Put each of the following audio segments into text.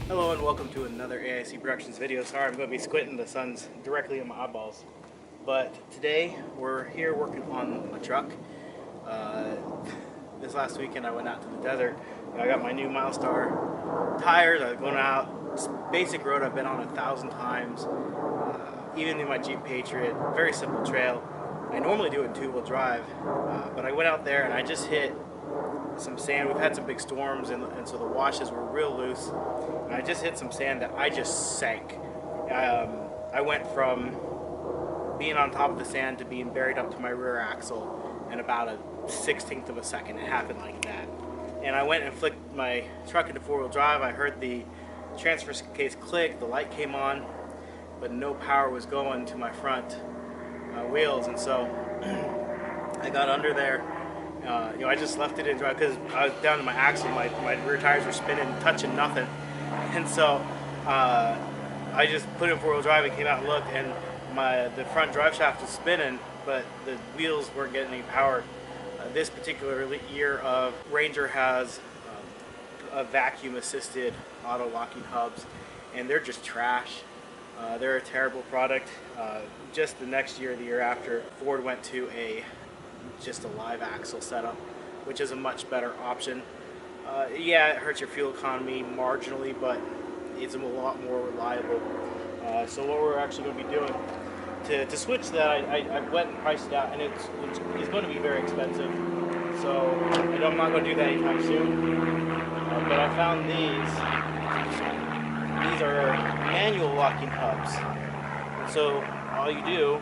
Hello and welcome to another AIC Productions video. Sorry, I'm going to be squinting, the sun's directly in my eyeballs. But today we're here working on a truck. This last weekend I went out to the desert. I got my new Milestar tires. I was going out. It's basic road I've been on 1,000 times. Even in my Jeep Patriot, very simple trail. I normally do it in two-wheel drive, but I went out there and I just hit some sand. We've had some big storms and so the washes were real loose. And I just hit some sand that I just sank. I went from being on top of the sand to being buried up to my rear axle in about a 1/16 of a second. It happened like that. And I went and flicked my truck into four-wheel drive. I heard the transfer case click, the light came on, but no power was going to my front wheels. And so I got under there. I just left it in drive because I was down to my axle. My rear tires were spinning, touching nothing. And so I just put it in four-wheel drive and came out and looked, and the front drive shaft was spinning, but the wheels weren't getting any power. This particular year, Ranger has a vacuum-assisted auto-locking hubs, and they're just trash. They're a terrible product. Just the next year, the year after, Ford went to just a live axle setup, which is a much better option. Yeah, it hurts your fuel economy marginally, but it's a lot more reliable. So what we're actually going to be doing to switch that, I went and priced it out, and it's going to be very expensive. So I'm not going to do that anytime soon. But I found these. These are manual locking hubs. So all you do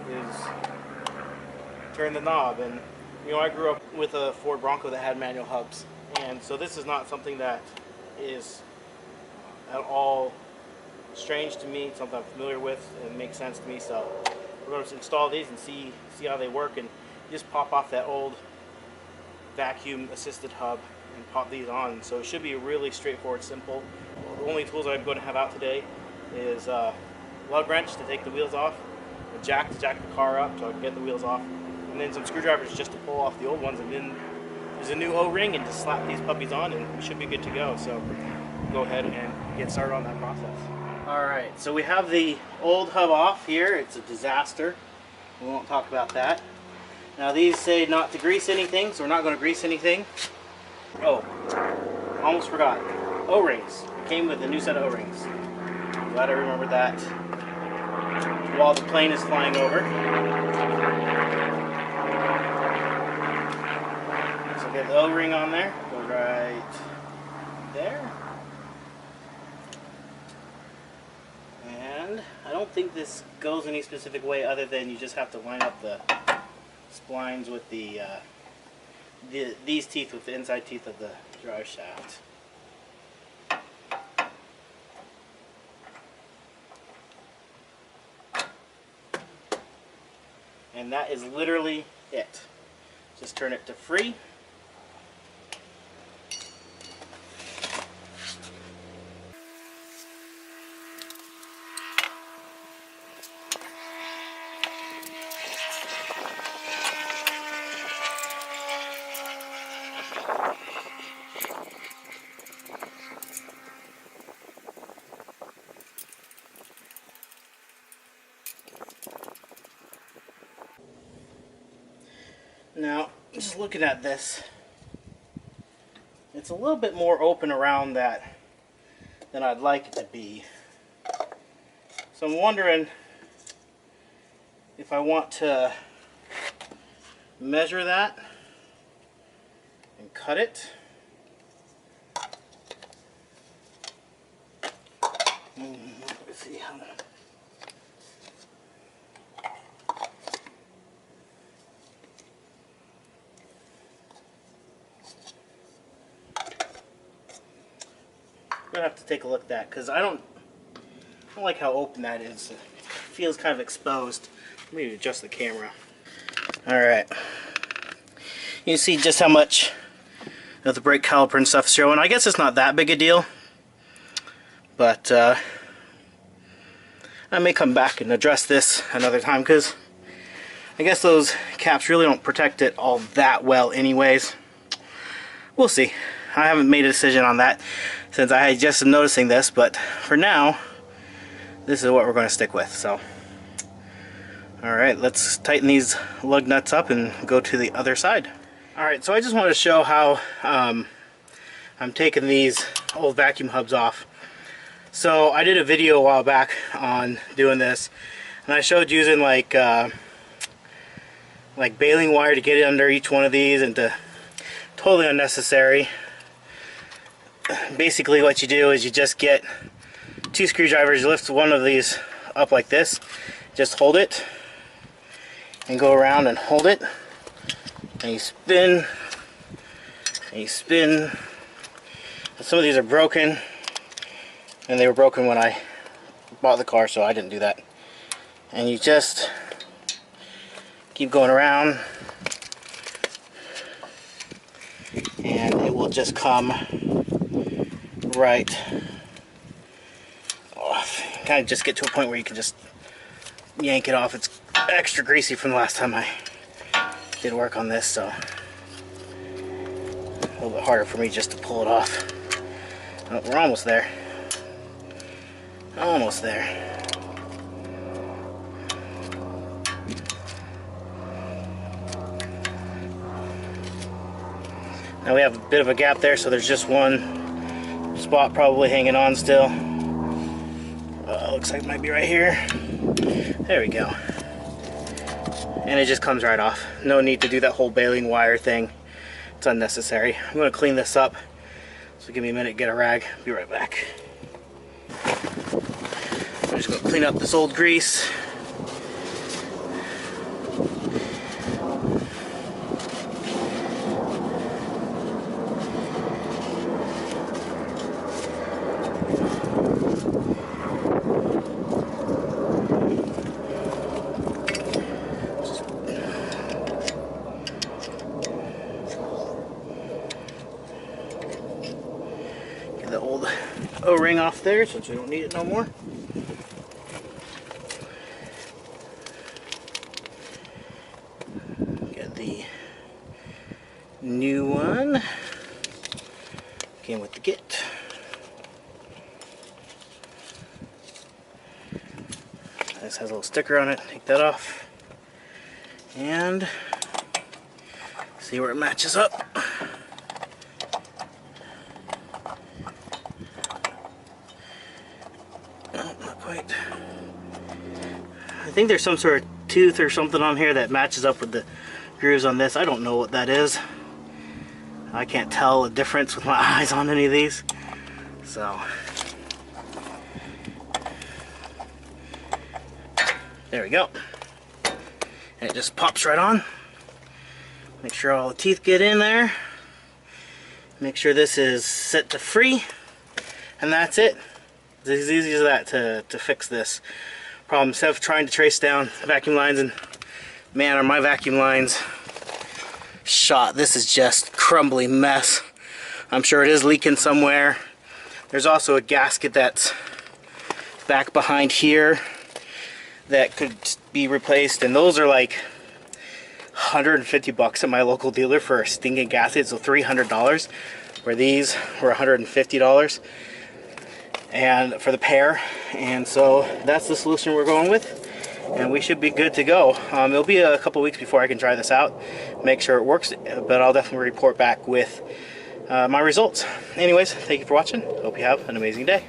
is turn the knob, and I grew up with a Ford Bronco that had manual hubs, and so this is not something that is at all strange to me. It's something I'm familiar with and makes sense to me. So we're going to install these and see how they work, and just pop off that old vacuum assisted hub and pop these on. So it should be really straightforward, simple. The only tools I'm going to have out today is a lug wrench to take the wheels off, a jack to jack the car up so I can get the wheels off, and then some screwdrivers just to pull off the old ones, and then there's a new O-ring, and just slap these puppies on and we should be good to go. So go ahead and get started on that process. Alright, so we have the old hub off here. It's a disaster. We won't talk about that. Now these say not to grease anything, so we're not going to grease anything. Oh, almost forgot. O-rings. It came with a new set of O-rings. Glad I remembered that while the plane is flying over. So get the O-ring on there. Go right there. And I don't think this goes any specific way other than you just have to line up the splines with these teeth with the inside teeth of the drive shaft. And that is literally it. Just turn it to free. Now, just looking at this, it's a little bit more open around that than I'd like it to be. So I'm wondering if I want to measure that and cut it. Let's see how. I'm gonna have to take a look at that because I don't like how open that is. It feels kind of exposed. Let me adjust the camera. Alright. You see just how much of the brake caliper and stuff is showing. I guess it's not that big a deal, but I may come back and address this another time because I guess those caps really don't protect it all that well anyways. We'll see. I haven't made a decision on that. since I just am noticing this, but for now, this is what we're going to stick with. So, alright, let's tighten these lug nuts up and go to the other side. Alright, so I just want to show how I'm taking these old vacuum hubs off. So I did a video a while back on doing this, and I showed using like baling wire to get it under each one of these, and totally unnecessary. Basically what you do is you just get 2 screwdrivers, you lift one of these up like this, just hold it and go around and hold it, and you spin and you spin. Some of these are broken, and they were broken when I bought the car, so I didn't do that. And you just keep going around, and it will just come right off. Kind of just get to a point where you can just yank it off. It's extra greasy from the last time I did work on this, so a little bit harder for me just to pull it off. Oh, we're almost there. Almost there. Now we have a bit of a gap there, so there's just one spot probably hanging on still. Looks like it might be right here. There we go. And it just comes right off. No need to do that whole baling wire thing. It's unnecessary. I'm going to clean this up. So give me a minute, get a rag. Be right back. I'm just going to clean up this old grease. Get the old O-ring off there since we don't need it no more. Get the new one. Came with the kit. This has a little sticker on it. Take that off. And see where it matches up. Oh, not quite. I think there's some sort of tooth or something on here that matches up with the grooves on this. I don't know what that is. I can't tell the difference with my eyes on any of these. So there we go. And it just pops right on. Make sure all the teeth get in there. Make sure this is set to free. And that's it. It's as easy as that to fix this problem. Instead of trying to trace down vacuum lines, and man, are my vacuum lines shot. This is just crumbly mess. I'm sure it is leaking somewhere. There's also a gasket that's back behind here that could be replaced, and those are like $150 at my local dealer for a stinking gasket, so $300, where these were $150 and for the pair. And so that's the solution we're going with, and we should be good to go. It'll be a couple weeks before I can try this out, make sure it works, but I'll definitely report back with my results. Anyways, thank you for watching. Hope you have an amazing day.